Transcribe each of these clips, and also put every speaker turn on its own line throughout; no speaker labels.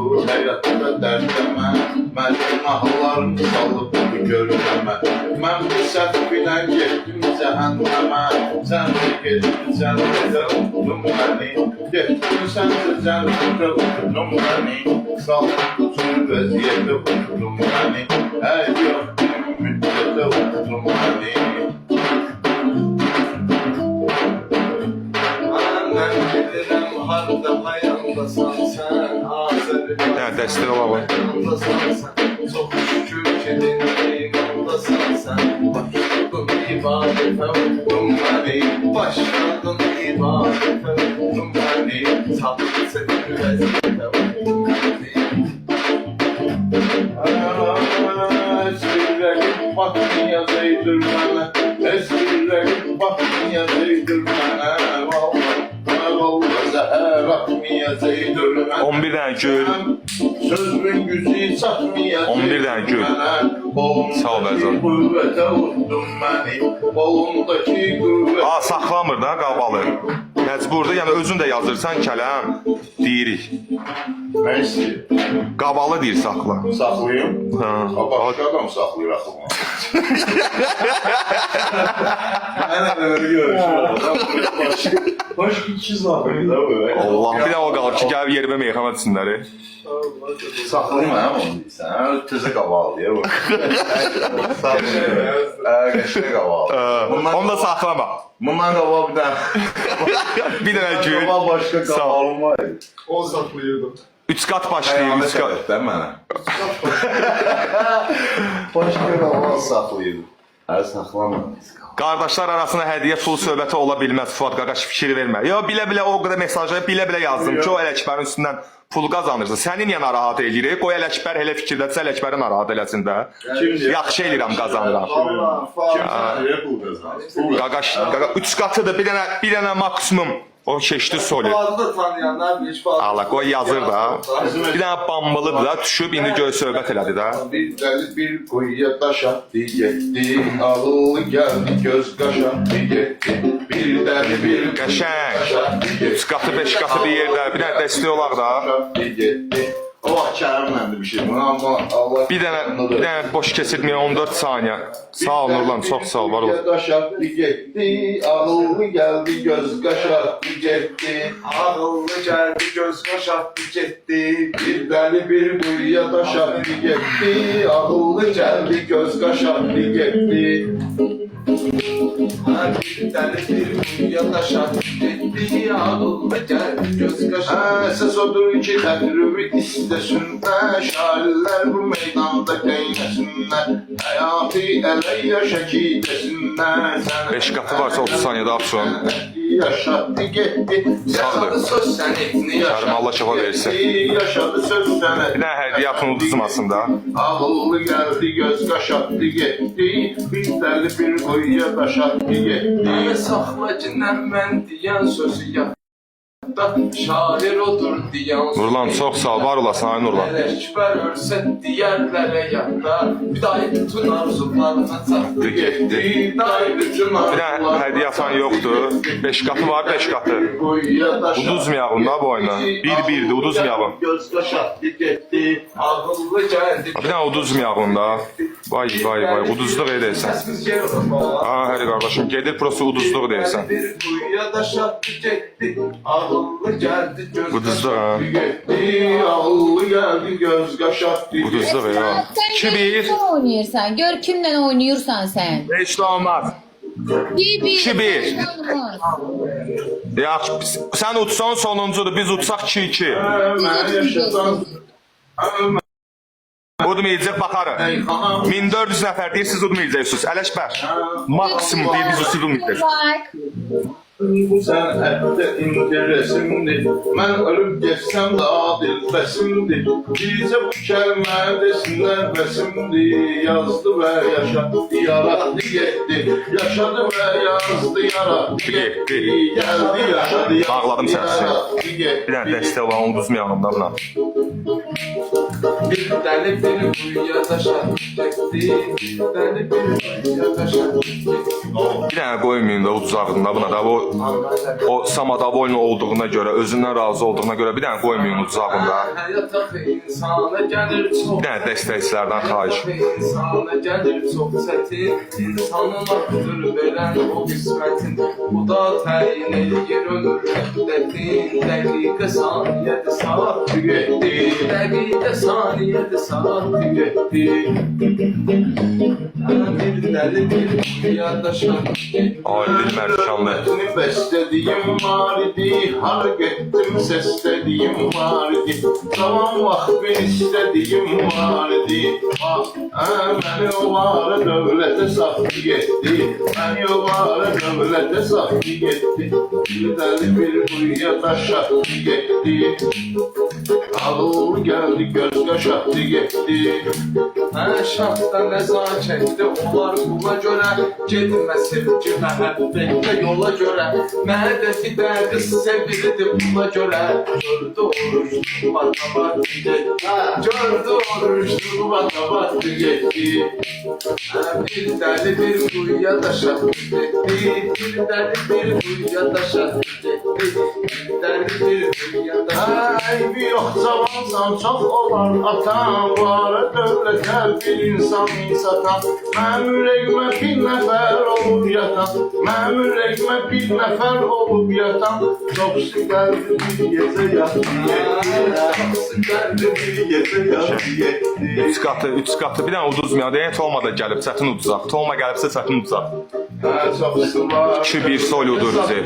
olur həyatda dərdləmə, mənim mahallarım salıb görürəmə. Mən bu səhvinə getdim cəhənnəmə, sən də getdin cənnətə unutdun məni. Getdin sən də cənnətə unutdun məni, salıb bütün vəziyyətə unutdun məni. Ey yox bir müddətə unutdun məni. Mən bilirəm harda hayandasan sən, Azərbaycan
dəstək olalım.
Çox şükür ki dinləyim ondasan sən. Başladın ibadətə unutdun məni, başladın ibadətə unutdun məni, salıb bütün vəziyyətə unutdun məni. Esbirlərim batmaya zeydir mənə, esbirlərim batmaya zeydir mənə, vallahi zəhər atmaya zeydir mənə.
11 dənə gül.
Sözümün gücü çatmaya
11 dənə gül. Sağ ol Əzəm.
Qüvvətə vurdun məni, qolumdakı qüvvət.
Saxlamır da qabalı. Məcburdur, yəni özün də yazırsan kələm, deyirik.
Nə istəyir?
Qabalı deyir saxla.
Saxlayım?
Ha.
Başqa adam saxlayır axıma. Mənə belə görüşür. Başqa iki saxlayır da böyle.
Allah, bir də o qalır ki, gəlib yerimə meyxana içsinləri.
Saxlayım hə onu deyirsən, tezə qaval deyə bu. Qəşəng qaval.
Onu da saxlama.
Bundan qaval bir dənə.
Bir dənə gül.
Qaval başqa qavalım var.
O saxlayırdım.
3 qat başlayayım, 3 qat.
Sən mənə. Başqa qaval saxlayırdım. Hər saxlamadım.
Qardaşlar arasında hədiyyə pul söhbəti ola bilməz. Fuad qaqaş fikir vermə. Yo, bilə-bilə o qədər mesajları bilə-bilə yazdım ki, o Ələkbərin üstündən pul qazanırsa. Səni niyə narahat eləyirik? Qoy Ələkbər elə fikirdədirsə Ələkbəri narahat eləsin də. Yaxşı eləyirəm qazanıram.
Kim sənə pul qazanır?
Qaqaş, 3 qatıdır, bir dənə maksimum. O keçdi solid.
Bazıda tanıyanlar bir bazı.
Allah, qoy yazır da. Bir dənə bambılıdır da, düşüb indi göy söhbət elədi də.
Bir dəli bir quyuya daş atdı getdi, ağıllı gəldi göz qaşatdı getdi. Bir dəli bir
Qəşəng.
daş atdı getdi.
3 qatı, 5 qatı bir yerdə, bir dənə dəstək olaq da.
O vaxt Kərimləndir bir şey, bunu amma Allah...
Bir dənə boş keçirməyə 14 saniyə. Sağ ol Nurlan, çox sağ ol, var ol.
Daş atdı getdi, ağıllı gəldi göz qaşatdı getdi.
Ağıllı geldi göz kaş attı gitti.
Bir dəli bir quyuya daş atdı getdi, ağıllı gəldi göz qaşatdı getdi.
Bir tane bir kuyuya taş attı gitti. Ağıllı geldi göz kaş attı.
Əsas odur ki təqribi istəsinlər, şairlər bu meydanda qeynəsinlər, həyatı ələ yaşa ki desinlər.
5 qatı varsa 30 saniyədə atsun.
Yaşadı getdi, yaşadı söz sənətini yaşadı.
Kərim Allah şəfa versin.
Yaşadı söz sənətini.
Bir dənə hədiyyə atın uduzmasın da.
Ağıllı gəldi göz qaşatdı getdi, bir dəli bir quyuya daş atdı getdi.
Saxla cinən mən deyən sözü yadda. Şair odur deyən sözü.
Nurlan, çox sağ ol, var olasın ay Nurlan.
Ələkbər ölsə deyərlərə yadda. Bir day bütün arzularına çatdı getdi. Day bütün
Bir dənə
arzularına
hədiyyə atan yoxdur. 5 qatı var, 5 qatı. Uduzmayalım da bu oyuna. 1-1'dir, uduzmayalım.
Göz qaşatdı getdi.
Ağıllı geldi.
Bir dənə uduzmayalım da. Vay, uduzluq edirsən. Ha, həri qardaşım, gedir prosto uduzluq deyirsən.
Bir kuyuya daş attı gitti. Ağıllı geldi göz
Uduzluq ha.
Getdi, ağıllı gəldi göz qaşatdı getdi.
Uduzluq ya.
Sen
2-1.
kimle oynuyorsan, gör kimle oynuyorsan sen.
Heç də olmaz. 2-1. Yaxşı, sən utsan sonuncudur, biz utsaq 2-2.
Mən yaşadan
Udmayacaq, baxarıq. 1400 nəfər deyir, siz udmayacaqsınız. Ələkbər, maksimum deyir, biz udmayacaq.
bu sənətdə interesimdir. Mən ölüb geçsəm də adil bəsimdir. Bircə bu kəlmə desinlər bəsimdir. Yazdı və yaşadı, yaradı getdi. Yaşadı və yazdı, yaradı getdi. Gəldi, yaşadı,
Bağladım sənsi.
yaradı getdi.
Bir dənə dəstək olan uduzmayalım da buna.
Bir dəli bir quyuya daşa getdi. Bir dəli bir quyuya daşa getdi.
Bir dənə qoymayın da uduzağında buna da. O Samadavoylu olduğuna görə, özündən razı olduğuna görə bir dənə qoymayın uduzağında.
Həyat axı insana gəlir çox.
Bir dənə dəstəkçilərdən xahiş.
İnsana gəlir çox çətin. İnsanın axıdır verən o qismətin. Bu da təyin eləyir ömür müddətin. Dəqiqə saniyədir saat getdi. Dəqiqə saniyədir saat getdi. Bir dəli bir quyuya daşa getdi.
Ay Dilmərcanlı.
Mətni bəstədiyim var idi, har getdim səslədiyim var idi. Zaman vaxtın istədiyim var idi. Məni o var dövlətə saxlı getdi. Məni o var dövlətə saxlı getdi. Bir dəli bir quyuya daşatdı getdi. Ağıl gəldi göz qaşatdı getdi.
Şahdan nəzakətli olar buna görə. Gedmə sevgi məhəbbətlə yola görə. Məhədəfi də qız sevirdi buna görə. Gördü oruçlu batabat getdi. Gördü oruçlu batabat getdi. Bir dəli bir quyuya daşatdı getdi. Bir dəli bir quyuya daşatdı getdi. Bir dəli bir quyuya daşatdı.
Aybi yox cavansan çox olan atan var dövlətə bir insan satan. Mənim ürəyimə bir nəfər olub yatan. Mənim ürəyimə bir nəfər olub yatan. Çoxsu gəldi bir gecə yatdı getdi. Çoxsu gəldi bir gecə yatdı getdi.
Üç qatı bir dənə uduzmayan. Deyən Tolma da gəlib, çətin uduzaq. Tolma gəlibsə çətin uduzaq.
Çoxsu var.
2-1 sol udur bizi.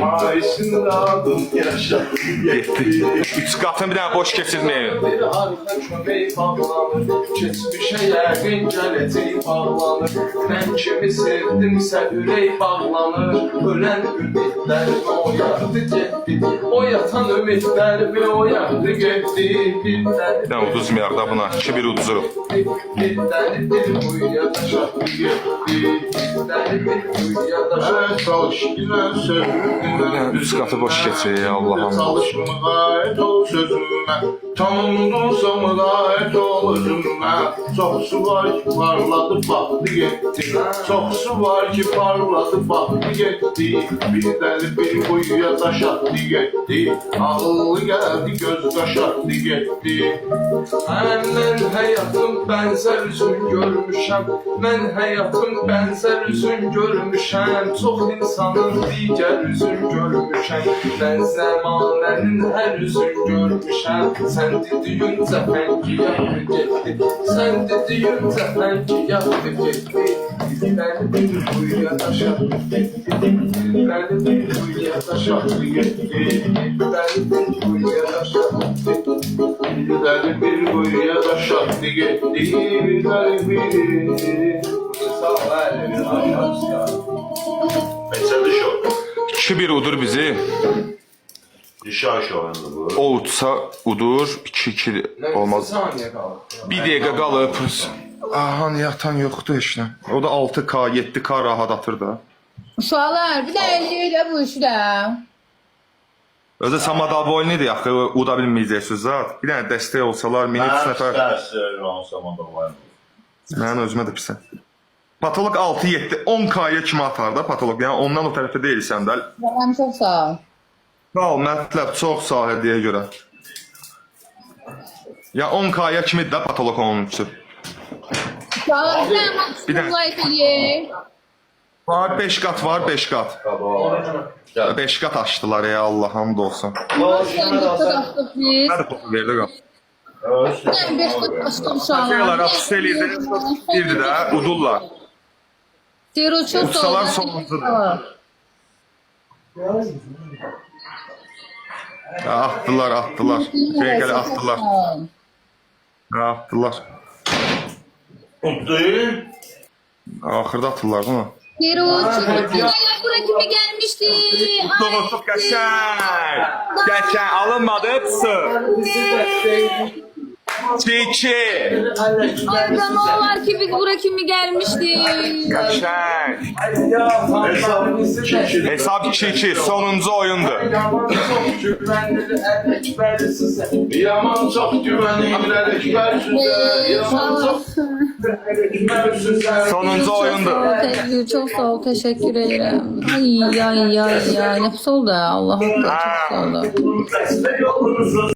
Maisində adım yaşadı getdi.
Üç qatını bir dənə boş keçirməyin.
Bir arxa kömək bağlanır. Keçmişə yəqin gələcək bağlanır. Mən kimi sevdimsə ürək bağlanır. Ölən ümidlərimi oyardı getdi. O yatan ümidlərimi oyardı getdi. Bir dəli
Bir dənə uduzmayaq da buna. 2-1 uduzuruq.
bir dəli bir quyuya daşatdı getdi. Bir dəli bir quyuya daşatdı.
Çalışkilə sözümdən
Üç qatı boş keçir Allah'ım.
Çalışmağa et ol sözümə. Tanındınsa mülayət ol özümə. Çox su var ki parladı baxdı getdi. Çox su var ki parladı baxdı getdi. Bir dəli bir quyuya daş atdı getdi. Ağıllı gəldi göz qaşatdı getdi.
Mən həyatım bənzər üzün görmüşəm. Mən həyatım bənzər üzün görmüşəm. Çox insanın digər üzün görmüşəm. Mən zəmanənin hər üzün görmüşəm. Sən dediyin cəfəngi yaxdı getdi. Sən dediyin cəfəngi yaxdı getdi. Dilləri bir quyuya daşatdı getdi. Dilləri bir quyuya daşatdı getdi. Dilləri bir quyuya daşatdı getdi.
Bir dəli bir quyuya daş atdı getdi. Bir dəli bir.
Sağ ol, əlim.
Neçədir şo?
2-1 udur bizi.
Dişa şoğandı bu.
O utsa udur. 2-2 olmaz.
Saniye qaldı.
Bir dəqiqə qalıb. Aha, yatan yoxdur heç nə. O da 6K, 7K rahat atır da.
Uşaqlar bir də eləyir də bu işi də.
Özü Samadavoylu'ydu ya, uda bilməyəcəksiniz zat. Bir dənə dəstək olsalar, mini 3 nəfər.
Dərslər olsam da var.
Mənim özümə də pisən. Patolog 6-7, 10K'ya kimi atar da patolog. Yəni ondan o tərəfdə deyilsən də.
Babam çox sağ ol.
Sağ ol, mətləb çox sağ hədiyyə görə. Ya 10K'ya kimi də patolog onun üçün.
Uşaqlar bir dənə
Bir dənə.
maksimum like eləyir.
Var 5 qat var, 5 qat. 5 qat açdılar ya Allah hamd olsun.
Sən də qataqdıq biz.
Nədə topu verdi qat?
Bir dənə 5 qat açdıq uşaqlar.
Şeylər apsis eləyirlər, birdi də udurlar.
Zero çox sağ
Uçsalar
ol.
sonuncudur. Atdılar, atdılar. Şeyləri atdılar. Atdılar.
Utduyun.
Axırda atırlar değil mi?
Zero çox bura kimi gəlmişdi.
Doğrusu qəşəng. Qəşəng alınmadı, pısı.
Bizi dəstək
2-2.
Ay da ne var ki biz bura kimi gelmiştik.
Qəşəng. Hesab 2-2. Sonuncu oyundur.
Yaman çok güvenli Ələkbər sizə.
Yaman çok güvenir Ələkbər sizə. Yaman çok
Ələkbər sizə.
Sonuncu oyundur.
Çok sağ ol, teşekkür ederim. Ay ay ay ay. Nefes oldu ya, Allah'ım çok sağ oldu.
Dəstək olursunuz.